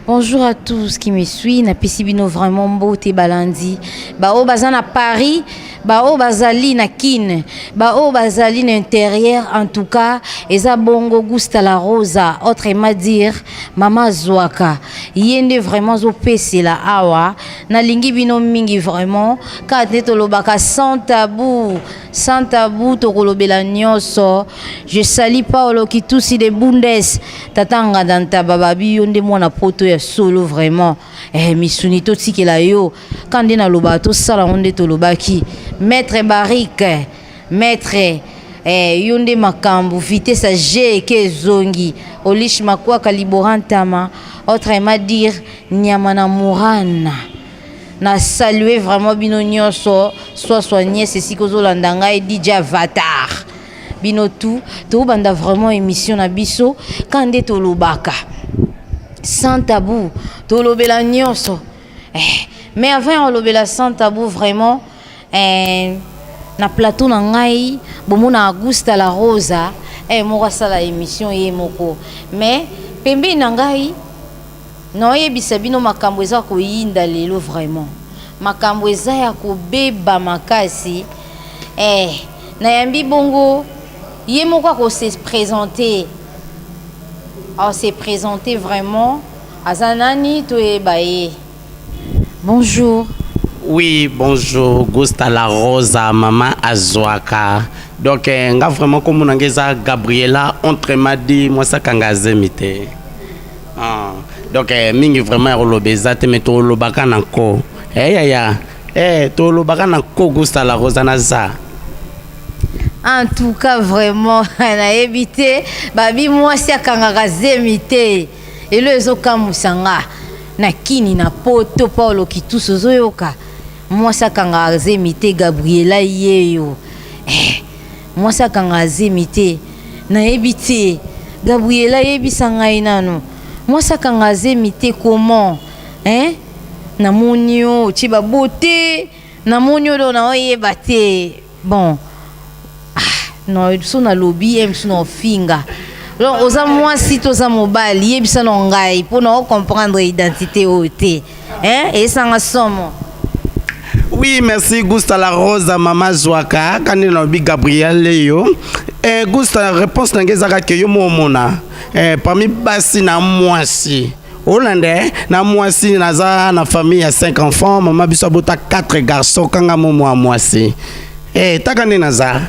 Bonjour à tous qui me suivent. Na pesibino vraiment beau te balandi. Ba o bazana à Paris, ba o bazali na Kin, ba o bazali na intérieur en tout cas, eza bongo gusta la rosa, autrement dire mama Zwaka. Yende vraiment zo pesi la awa, na lingi bino mingi vraiment, ka te lobaka sans tabou. Sans tabou to kolobela nyonso. Je salue Paolo qui tousi de Bundes. Tatanga danta bababi yonde mwana poto ya solo vraiment. Misuni to tikela yo. Kande na lobato sala onde to lobaki. Maître Barrique, maître yonde makambu vitesse G ke zongi. Olish makwa kaliborantama. Autrement dire nyamana murana. Na salué vraiment bino nyonso soit soigné ceci kozo landanga et DJ Avatar bino tout banda vraiment émission na biso kande to lobaka sans tabou to lobela nyonso mais avant on lobela sans tabou vraiment na plateau na ngai bomona Augusta la Rosa moko sala émission ye moko mais pembe na ngai non yebisa bino makambo eza koyinda lelo vraiment makambo eza ya kobeba makasi na yambi bongo ye moko ko se présenter se présenter vraiment azanani to ebaye. Bonjour. Oui, bonjour, Gusta la Rosa, maman Azwaka. Donc nga vraiment comme on ngeza Gabriela entre madi moi ça kangaze mité. Donc mingi vraiment rolobeza te meto lobaka nanko to lobaka nanko Gusta la Rosa naza. En tout cas vraiment na évité babi moi si akangaka zemité et le ezoka musanga na kini na poto Paulo kituso zoyoka moi si akangaka zemité Gabriela yeyo moi si akangaka zemité na évité Gabriela yebisanga inano. Moi ça quand azé mité comment na monio tiba beauté na monio do na oye baté bon non so na lobby so na finga donc oza moi si to za mobile yebisa no ngai pour no comprendre identité oté et ça nga somo. Oui, merci Gusta la Rosa, maman Zwaka, quand on a dit Gabriel Léo. Gusta, la réponse n'a pas que yo mona. Parmi basi na moisi. Hollandais, na moisi naza na famille à 5 enfants, maman biso bota 4 garçons kanga momo a moisi. Takane naza.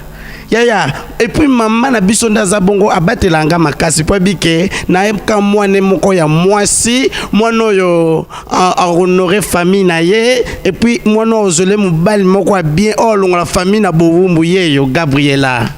Et puis maman na biso ndaza bongo abatelanga makasi po bike na epka mwane moko ya mwasi mwana yo a honorer famille na ye et puis mwana ozole mobali moko bien olonga la famille na bovumbu yeyo Gabriela.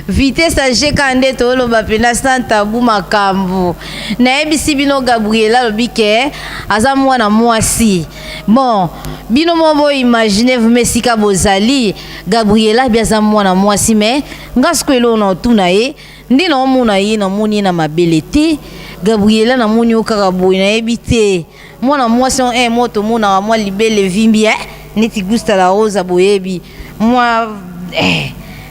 Vitesse age kande to lo bapena sans tabou makambu na ebisi bino Gabriela lobike aza mwana mwasi. Bon bino mobo imaginez vous mesika bozali Gabriela biaza mwana mwasi mais ngasko elo na tuna ye ndi na mona ye na moni na mabelete Gabriela na moni okaka boy na ebite mwana mwasi moto mona mwa libele vimbi neti Gusta la Rosa boyebi moi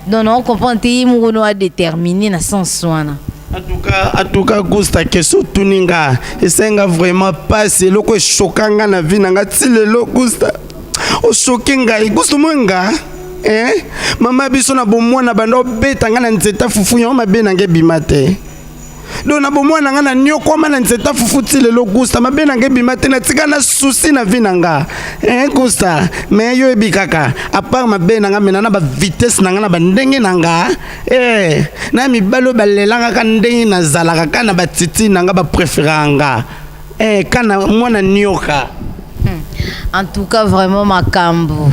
donc on comprend que nous a déterminé na sens soin. En tout cas, Gusta question tuninga et c'est vraiment pas c'est le ko choquant na vie nanga tile lo Gusta o choquinga Gusta mwenga mama biso na bomwana bando betanga na nzeta fufu yo mabe nange bimate do na bomwana nga na nyoko ma na nzeta fufu tile lo Gusta mabe nange bimate na tika na souci na vie nanga Gusta mais yo ebikaka à part mabe nanga menana ba vitesse nanga na ba ndenge nanga na mibalo balelanga ka ndenge na zalaka kana batiti nanga ba préféranga kana mwana nyoka. En tout cas vraiment makambo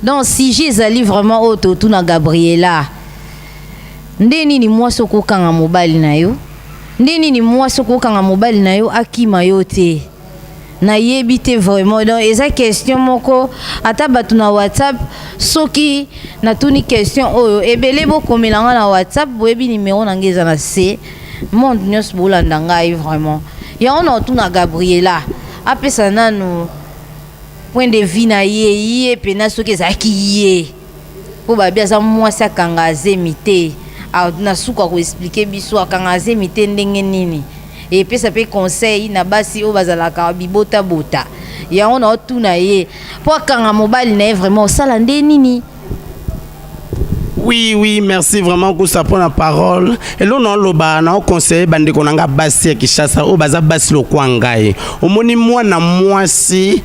donc si j'ai vraiment auto na Gabriela ndeni ni moi soko kanga mobile na yo ndeni ni moi soko kanga mobile na yo akima yo te na yebite vraiment donc eza question moko ata batu na WhatsApp soki na tuni question oyo ebele bokomelanga na WhatsApp boyebi numéro na ngeza na C monde nyos bolanda ngai vraiment ya on tuna Gabriela apesa nanu point de vue na ye pena soki ezaki ye po babia za mwasi akanga azemite na suka ko expliquer biso akangaze mitendenge nini et puis ça peut conseil na basi o bazalaka bibota bota ya on a tout na ye pour kanga mobile na vraiment sala nde nini. Oui, merci vraiment Gusta pour la parole. Et là, on a conseillé bande qu'on a basi qui chasse au baza basi le kwangai. Au moni moi si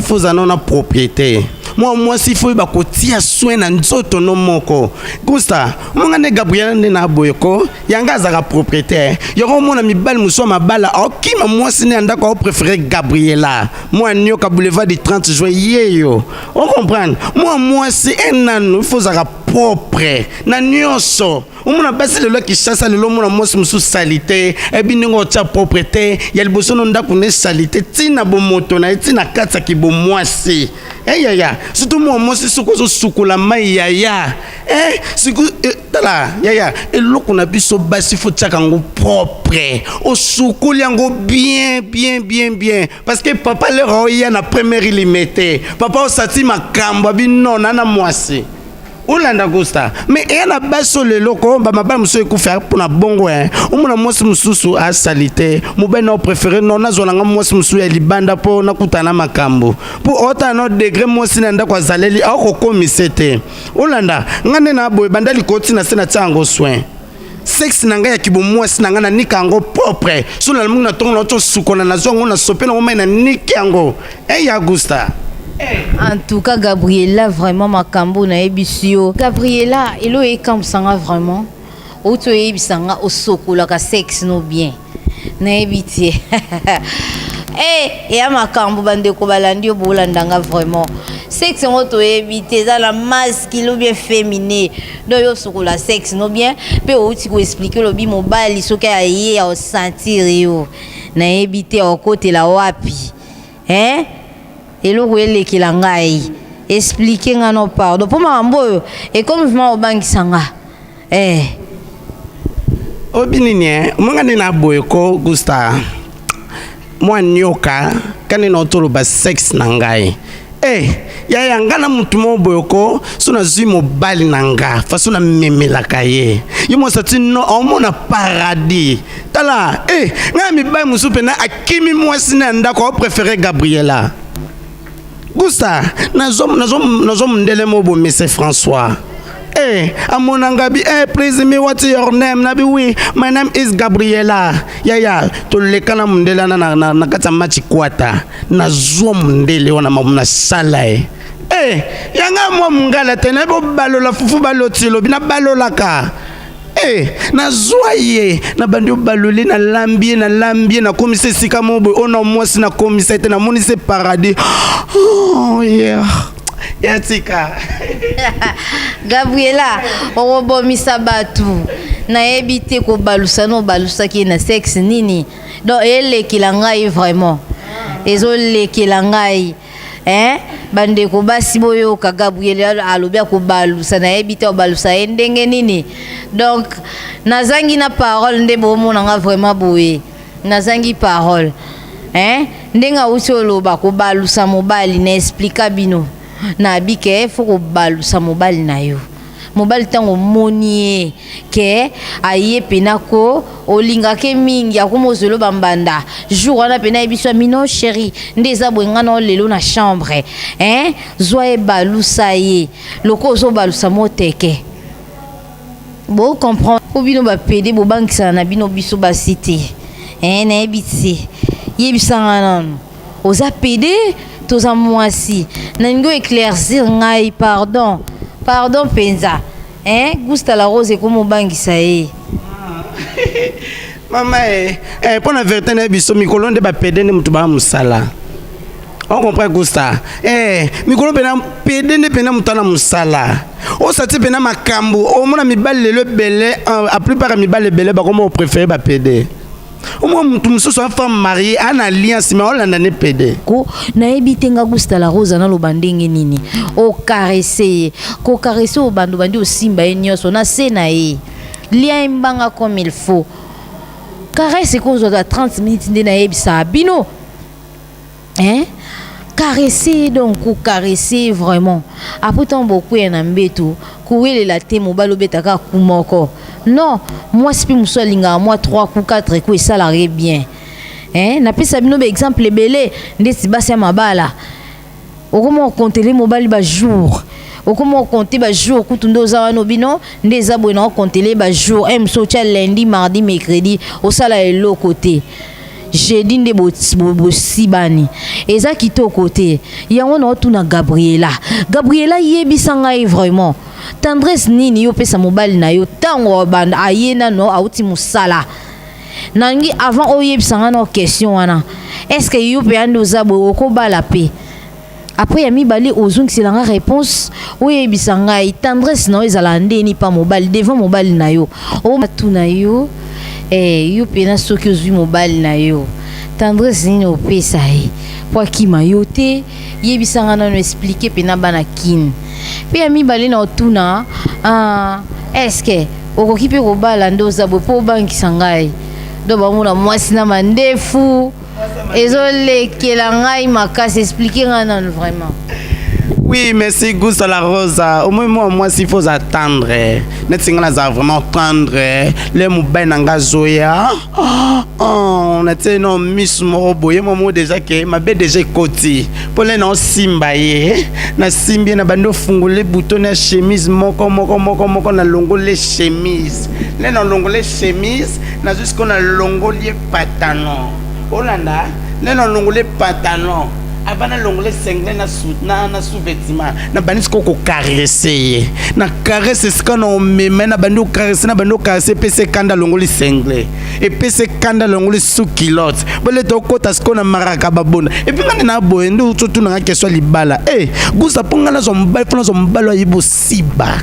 faut en propriété. Moi si faut ba kotia soin na nzoto no moko. Gusta, monga ne Gabriel ne na boyoko, yanga za propriétaire. Yoro mona mi bal muso ma bala. OK, moi si ne ndako au préféré Gabriela. Moi nyoka boulevard du 30 juin yeyo. On comprend. Moi si un an, il faut za propre. Na nyonso. Umuna basi le qui chasse le mona moi muso salité. E biningo tia propriété. Ya liboso no ndako ne salité. Tina bo moto na tina katsa ki bo moi si. Ya. Surtout moi c'est ce que je soukou la maille ya tala ya et loko na biso basi faut tchakango propre au soukou liango bien parce que papa le roya na première limité papa osati makamba bino na mwasi Olanda Gusta mais et na baso le loko ba mabala muso faire pour na bongo omona mwasi mususu a salité mobena préféré non na zolanga mwasi musu ya libanda po na kutana makambo pour autant no degré mwasi na ndako azaleli ako komisete Olanda ngane na boy bandali koti na sena tsango soin sexe nanga ya kibo mwasi nanga na nikango propre so na mungu na tongo na to sukona na zongo na sopena ngoma na nikango ya Gusta. En tout cas, Gabriela, vraiment, ma cambo na ebisio. Gabriela, ilo e kam sanga vraiment. O to e bisanga o soko la ka sexe no bien. Na ebiti. Et ma cambo bande ko balandi o bolandanga vraiment. Sexe mo to e bité za la masculine ou bien féminin. Do yo soko la sexe no bien. Pe o ti ko expliquer lo bi mobile so ka ye o sentir yo. Na ebiti o côté la wapi. Et le relais qui l'a ngai expliquer ngano pardon pour mambo et comme vraiment au bank sanga obininye monga na boyko Gusta moi nyoka kani no tolo ba sex na ngai ya ngana mutu mo boyko suna zui mobile nanga faso na memela kaye yimo sati no omona paradis tala ngami ba musupe na akimi mwasi na ndako préféré Gabriela Gusta, nazom ndele mobo Mr. François. Amonangabi, please me, what's your name? Nabi, oui, my name is Gabriela. Ya, to lekana mndele na kata machi kwata. Nazom ndele wana mamuna salai. Yanga mwa mngala tena, ebo balola fufu balotilo, bina balola ka. Na zoye na bandi baloli na lambie na komise sika mobo ona mwasi na komise te na monise paradis. Oh yeah. Yatika. Gabriela, obo misabatu. Na ebite ko balusa no balusa ki na sexe nini. Donc elle qui langai vraiment. Ezole qui langai. Bande ko basi boyo ka Gabriela alobia ko balusa na ebite o balusa ndenge nini. Donc nazangi na parole nde bomo na vraiment boye. Nazangi parole. Ndenga usolo ba ko balusa mobile na explica bino. Na bike faut ko balusa mobile na yo. Mobile tango monie ke aye penako olinga ke mingi akomozelo bambanda jour wana pena ebiswa mino chéri ndeza bwengana lelo na chambre zoe balusa ye loko zo balusa moteke bo comprendre ko bino ba pede bo bankisa na bino biso ba cité na ebiti yebisanga non oza pede toza mwasi na ngo éclaircir ngai pardon penza Gusta la rose comme bangisa Mama pour la vérité na biso mikolo nde ba pede ne mutu ba musala. On comprend Gusta. Mikolo pena pede ne pena mutana musala. O sati pena makambo o mona mibale le belé a plupart mibale belé ba comme préféré ba pede. Au moins mutu mususu une femme mariée en alliance mais on l'a ne pede. Ko na ebitenga Gusta la rose na lo bandenge nini. O caresser o bandi o simba enyoso na sena lia mbanga comme il faut. Caresse cause de 30 minutes de na ebisa bino. caresser donc caresser vraiment après tant beaucoup y en a mbeto courir la te mobile obetaka kumoko non moi si muso linga moi 3 ou 4 coups ça l'arrête bien hein na pesa bino ba exemple belé ndesi basi ya mabala okomo compter les mobile ba jour okomo compter ba jour kutundo za wana bino ndeza bwena compter les ba jour mso tia lundi mardi mercredi au sala elo côté jeudi nde bosibani eza kitoko te yango na otuna Gabriela yebisa ngai vraiment tendresse nini yo pesa mobile na yo tango banda ayena no auti musala nangi avant oyebisa nga na question wana est-ce que yo pe ando zabo okobala pe après yami bali ozungi silanga réponse oyebisa ngai tendresse na ezala ndeni pa mobile devant mobile na yo o matuna yo yo pena soki ozwi mobile na yo tendresse nini opesa ye po akima yo te yebisanga nano expliquer pena bana kine pe ya mibale na otuna eske okoki mpe kobala nde oza boye mpo obangisa ngai do bamona mwasi na mandefu ezolekela ngai makasi expliquer ngai nano vraiment. Oui, merci Gousta la Rosa. Au moins moi s'il faut attendre. Net singana za vraiment tendre. Les mobile nanga zoya. On était non miss moro boye momo déjà que ma bé déjà côté. Pour les non simba ye. Na simbi na bando fungole bouton na chemise moko na longo les chemise. Les non longo les chemise na jusqu'on a longo les pantalon. Olanda, les non longo les pantalon. Abana l'onglet cinglé na sous-vêtement na bani ko caresser na caresse ce qu'on on met na bando caresser pc kanda l'onglet cinglé et pc kanda l'onglet sous culotte bole to kota ce qu'on a maraka babona et puis ngana na boye ndo tout na question libala gusa ponga na zo mbalo yibo siba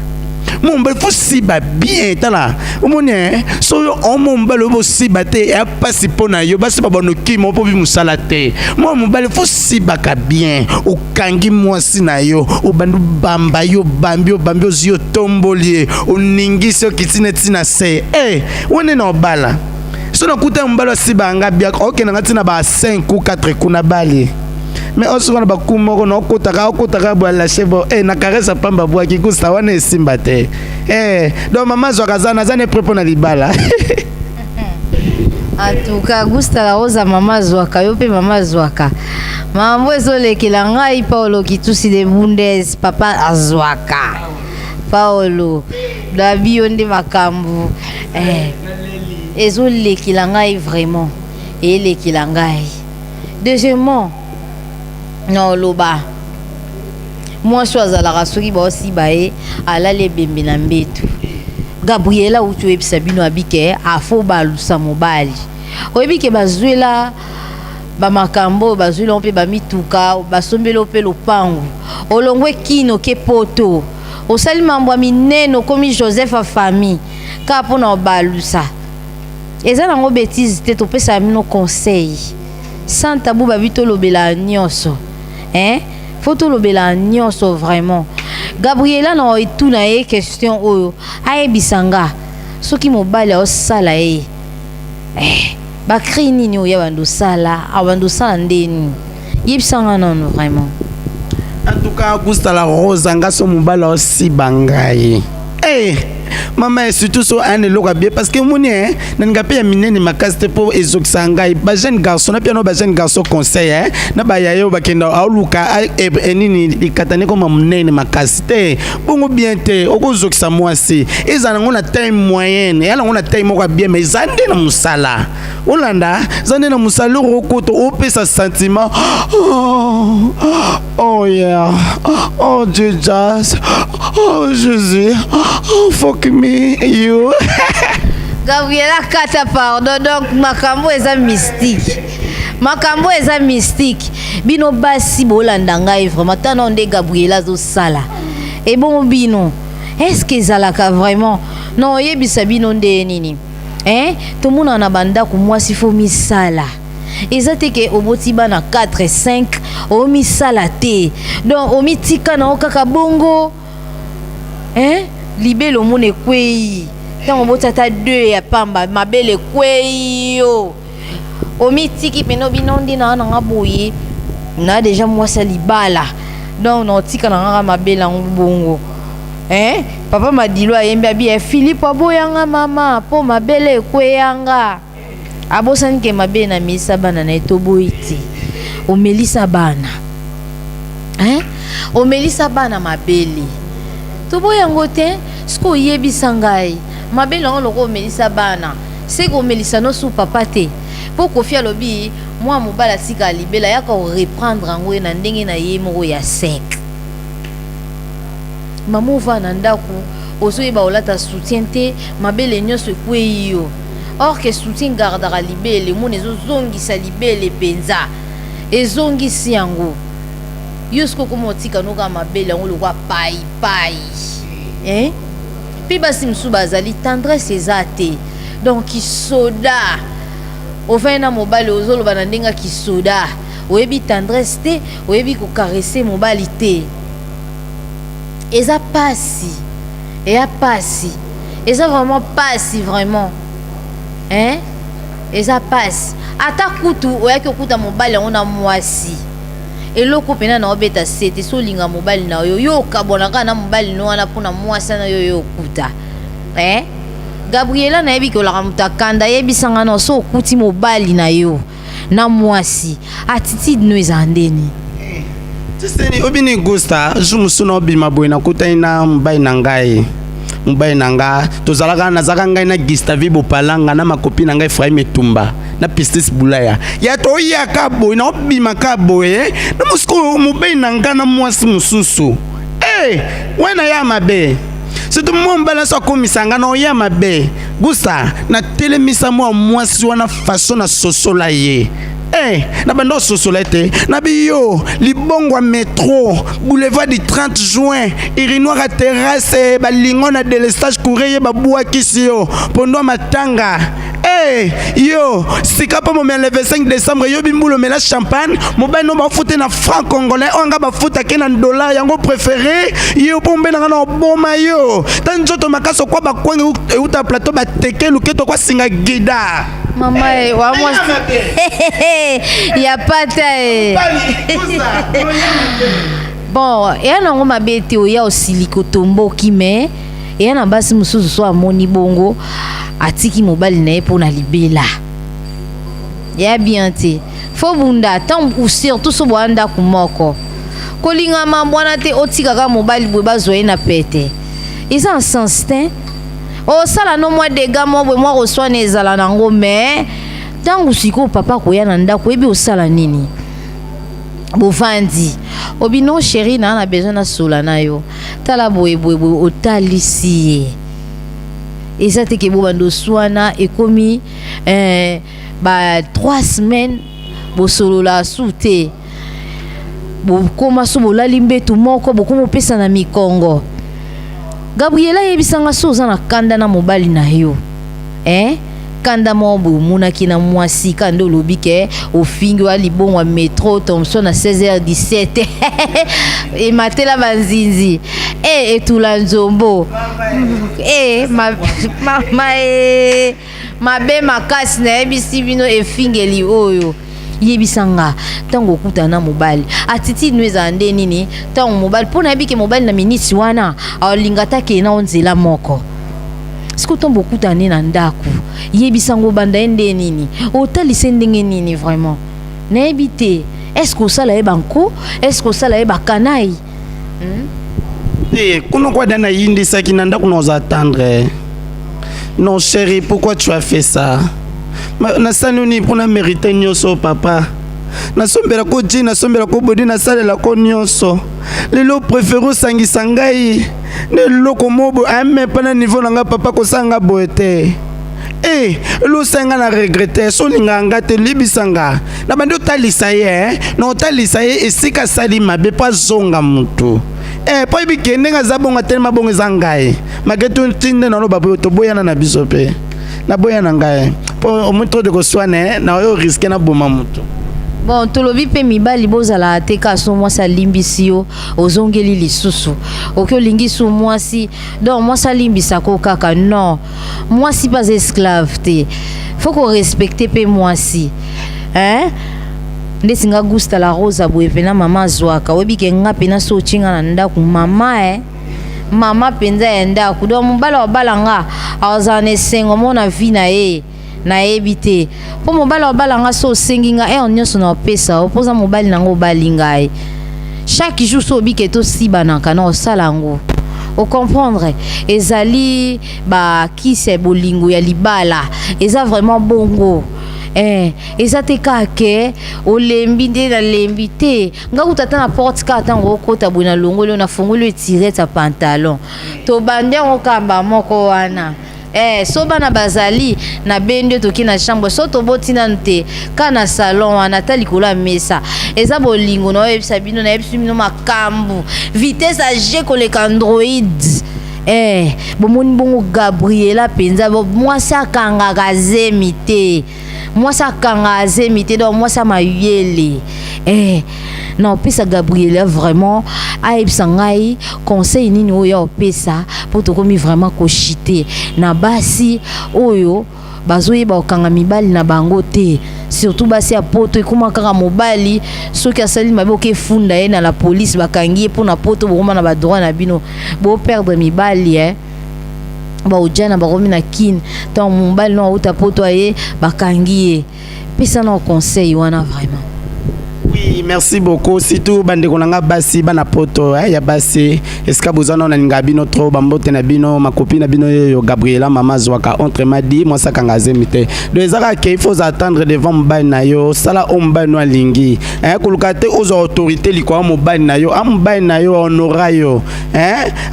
mon bel faut siba bien tala omoni so yo mon bel bo siba te e pasi pona yo basi ba bono ki mo po bi musala te mon bel faut siba ka bien o kangi mwasi na yo o bandu bamba yo bambio zio tombolie o ningi so kitine tina se wone na bala so na kuta mbalo siba nga bia ok na tina ba 5 ou 4 kuna bali mais on se voit ba kumoko no kotaka bo la chebo na caresse pamba bo ki kusta wana esimba te donc mama zwakazana zane prepo na libala en tout cas Gousta la Rosa mama zwaka yo pe mama zwaka mambo ezolekela ngai Paolo Kitusi de Bundes papa azwaka Paolo dabi onde makambu ezolekela ngai vraiment elekela ngai deuxièmement non loba moi choisa la rasuri ba aussi bae ala le bembe na mbetu Gabriela utu ebisa bino abike afo balusa mobali oyebike bazwela ba makambo bazwela mpe ba mituka basombelo pe lopangu olongwe kino ke poto osali mambo mineno komi Joseph a famille ka pona balusa eza nango bêtise te topesa bino conseil sans tabou babito lobela nyonso faut lobela nyonso vraiment Gabriela na ituna question oyo ayebisanga soki mobali osala ba cri nini oya bandu sala ndeni yebisanga non vraiment. En tout cas Gousta la Rosa ngaso mobali aussi bangai Maman est surtout so un loka bien parce que moni nanga pe ya minene makasti po ezokisanga ba jeune garçon na piano ba jeune garçon conseil na ba yayo ba kenda aluka enini likatane ko munene makasti bongo bien te okozokisa mwasi ezana ngona taille moyenne yala ngona taille moko bien mais zande na musala olanda zande na musala rokoto opesa sentiment oh yeah oh Jesus oh Jésus oh fuck me you. Gabriela kata pardon donc makambo eza mystique bino basi bolanda ngai vraiment tant de Gabriela zo sala et bon bino est-ce que zalaka vraiment non yebisa bino nde nini tout monde na banda ko moi si faut misala ezate ke oboti bana 4 5 o misala te donc o mitika na okaka bongo libelo mone kwei tango botata 2 ya pamba mabele kwei yo omitiki peno binondi na nga boye na déjà mwasi libala donc na tika na ngaka mabela bongo papa madilo ayembi abi Philippe aboyanga mama po mabele ekweyanga abosani ke mabe na misa bana na etoboiti omelisa bana omelisa bana mabele toboyango te siko yebisa ngai mabele ngo loko omelisa bana seko omelisa no su papa te po kofia lobi moi mobala tika libela yaka reprendre ngo na ndenge na ye moko ya sec maman va na ndako ozoyeba olata soutien te mabele nyonso ekweyi yo or que soutien gardera libele mon ezozongisa libele penza ezongisi yango yo siko komo tika noka mabele yango lokwa pai pi basi msu bazali tendresse eza te donc kisoda ofai na mobali ozoloba na ndenga kisoda oyebi tendresse te oyebi kokarese mobali te eza pasi eza vraiment pasi vraiment eza pasi ata kutu oyaki okuta mobali yango na mwasi eloko pena na obeta sete solinga mobali na yo okabonaka na mobali no wana mpona mwasi na yo okuta Gabriela na yebi kolaka moto akanda yebisanga na so okuti mobali na yo na mwasi attitude no eza ndeni tiseni obini gusta jumusu na obima boy na kutai na mbai na nga tozalaka nazaka ngai na Gistavi Bopalanga na makopi na ngai Efraim Etumba na Pistis Bulaya ya to ya ka boy na obima ka boy na musko mobai na nga na mwasi mususu wena ya mabe surtout moi mbala so komisanga na ya mabe gusta na telemisa mwasi wana façon na sosola ye na bando sosolete na biyo libongwa métro boulevard du 30 juin irinoir à terrasse balingo na délestage courrier babua kisio pondo matanga yo sika po momela le 25 décembre yo bimbulo mela champagne mobali no ba fouté na franc congolais onga ba fouta ke na dollar yango préféré yo pombe na na boma yo tanjoto makaso kwa ba kwange uta plateau ba teke luketo kwa singa gida mama wa moi ya pata bon ya nango mabete oya osiliko tomboki me ya na basi mususu so amoni bongo atiki mobali na ye pona libela ya bien te fo bunda tant surtout so bwanda kumoko kolinga mambwana te otikaka mobali bwe bazwa na pete isa en sens te o sala no mwa dega mo bwe mwa oswana ezala nango me tangu siko papa koya na ndako ebi osala nini bovandi obino chéri na besoin na sola na yo tala boye otalisi ye eza te ke bo bando swana ekomi ba 3 semaines bosolola su te bokoma so bolali mbetu moko bokoma opesa na mikongo Gabriela yebisanga so oza na kanda na mobali na yo kanda mo bomunaki na mwasi kanda olobi ke ofingi wa libongwa métro Thomson na 16h17 ematela banzinzi etula nzombo mabe makasi na yebisi bino efingeli oyo yebisanga tango okuta na mobali attitude no eza nde nini tango mobali mpona yebi ke mobali na minisi wana aolingata ke na onzela moko siko ntombo okuta nde na ndako yebisango banda ye nde nini otalise ndenge nini vraiment nayebi te estce osala ye banko estce osala ye bakanai kuna kwa dana yindisaki na ndako na oza attendre non chérie pourquoi tu as fait ça nasaluni mpona mérite nyonso papa nasombela ko ji nasombela ko bodi nasalela ko nyonso lelo préféré osangisa ngai neloko mobo amepa na niveau na nga papa kosanga boye te losenga na regrete solinga nga te libisanga na bandi otalisa ye na otalisa ye esika sali mabe pa zonga mutu po ebikende nga za bonga telema bongo eza ngai mageto ntinde na loba toboyana na biso pe naboyana ngai po omutro de koswane na oyo riske na boma mutu bon tolobi pe mibali bozala te kaso mwasi alimbisi yo ozongeli lisusu oki olingi su mwasi donc mwasi alimbisako kaka non mwasi pas esclave te faut qu'on respecte pe mwasi Ndesinga Gusta la Rosa boevena mama zwaka webike nga pena so chinga na ndaku mama mama penza enda kudo mobala obalanga awazane sengo mona vina na ebite po mobala obalanga so senginga onyoso na pesa opoza mobali nango balinga chaque jour so bike to sibanaka na osalango o comprendre ezali ba kise bolingo ya libala eza vraiment bongo eza te kake olembi nde na lembi te nga kutata na porte ka tango okota bwana longolo na fongolo etire ta pantalon to bande okamba moko wana so bana bazali na bende toki na chambre so to botina nte kana salon wana tali kola mesa eza bolingo na yebisa bino na yebisa bino makambu vitesse a G koleka Android bomoni bongo Gabriela penza mwasi akangaka zemi te mwasi akanga zemi te donc mwasi mayele na opesa Gabriela vraiment aibisa ngai conseil nini oyo opesa pour tokomi vraiment koshite na basi oyo bazoyeba okanga mibali na bango te surtout basi ya poto ekoma kaka mobali soki asali mabe okefunda ye na la police bakangi ye mpona poto bokoma na badroit na bino boperdre mibali baojana bakomi na kine ntango mobali no auta poto aye bakangi ye pesa na conseil wana vraiment. Oui, merci beaucoup. Surtout bande konanga basi bana poto ya basi eska bozana na ngabino trop bambote na bino ma copine na bino yo Gabriela mama zwaka entre madi moi ça kanga zemite donc ezaka ke il faut attendre devant mobile na yo sala mobile no lingi kulukate aux autorités likwa mobile na yo mobile na yo honora yo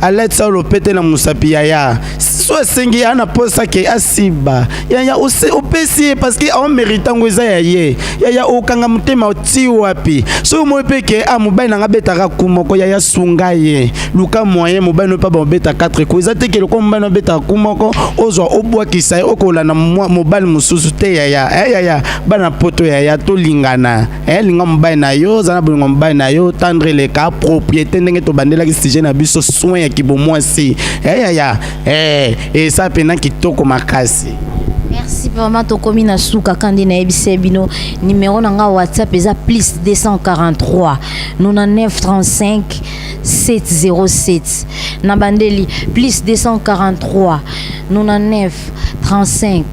alet ça lo pete na musapi ya so sengi ana posa ke asiba ya opesi parce que on mérite ngoza ya okanga mutema oti wapi so mo peke mobile na ngabeta kumoko ya sungaye luka moyen mobile no pa beta 4 ko ezate ke loko mobile no beta kumoko ozwa obwa kisai okola na mobile mususu te ya bana poto ya to lingana linga mobile na yo zana bolingo mobile na yo tendre le cas propriété ndenge to bandela ki sujet na biso soin ya kibomwasi et ça pena kitoko makasi. Merci vraiment tokomi na suka kandi na ebise bino numéro nanga WhatsApp eza plus 243 99 35 707 na bandeli plus 243 99 35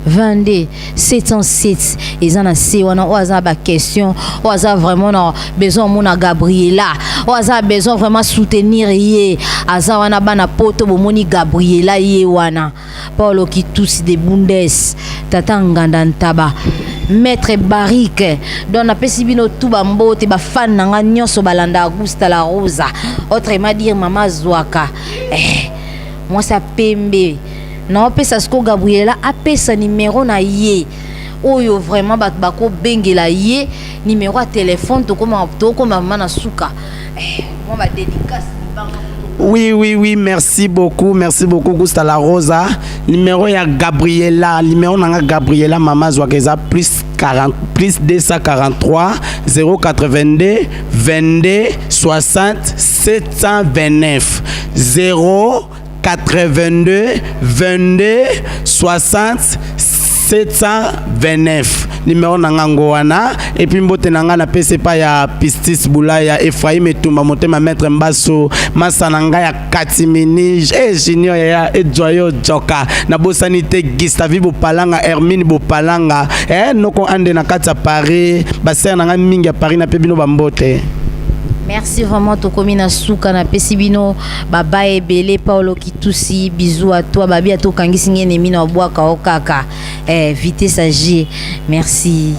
22 707 eza na se wana oaza ba question oaza vraiment na besoin mona Gabriela oaza besoin vraiment soutenir ye aza wana bana poto bomoni Gabriela ye wana Paulo Kitusi de Bundes tata nganda ntaba maître Barrique donc napesi bino tuba mbote ba fan nanga nyonso balanda Augusta la Rosa autrement dire mama zwaka moi ça pembe non pesa sko Gabriela apesa numéro na ye oyo vraiment bat bako bengela ye numéro à téléphone to koma mana suka moi ba dédicace. Oui, merci beaucoup Augusta la Rosa. Numéro ya Gabriela, numéro nanga Gabriela mama zwakeza plus 243 082 22 60 729 082 22 60 729 numéro nangango wana et puis mbote nanga na pese pa ya Pistis Bulaya Ephraim Etumba motema maître Mbaso masananga ya Katimini junior ya Edjoyo Joka na bosanité Gustave Bopalanga Hermine Bopalanga noko ande na kati ya Paris baser nanga mingi ya Paris na pebino bambote. Merci vraiment tokomi na suka na pesibino baba ebele Paulo Kitusi bisous à toi babi à to kangisi ngene mina obwaka okaka vitesse ag merci.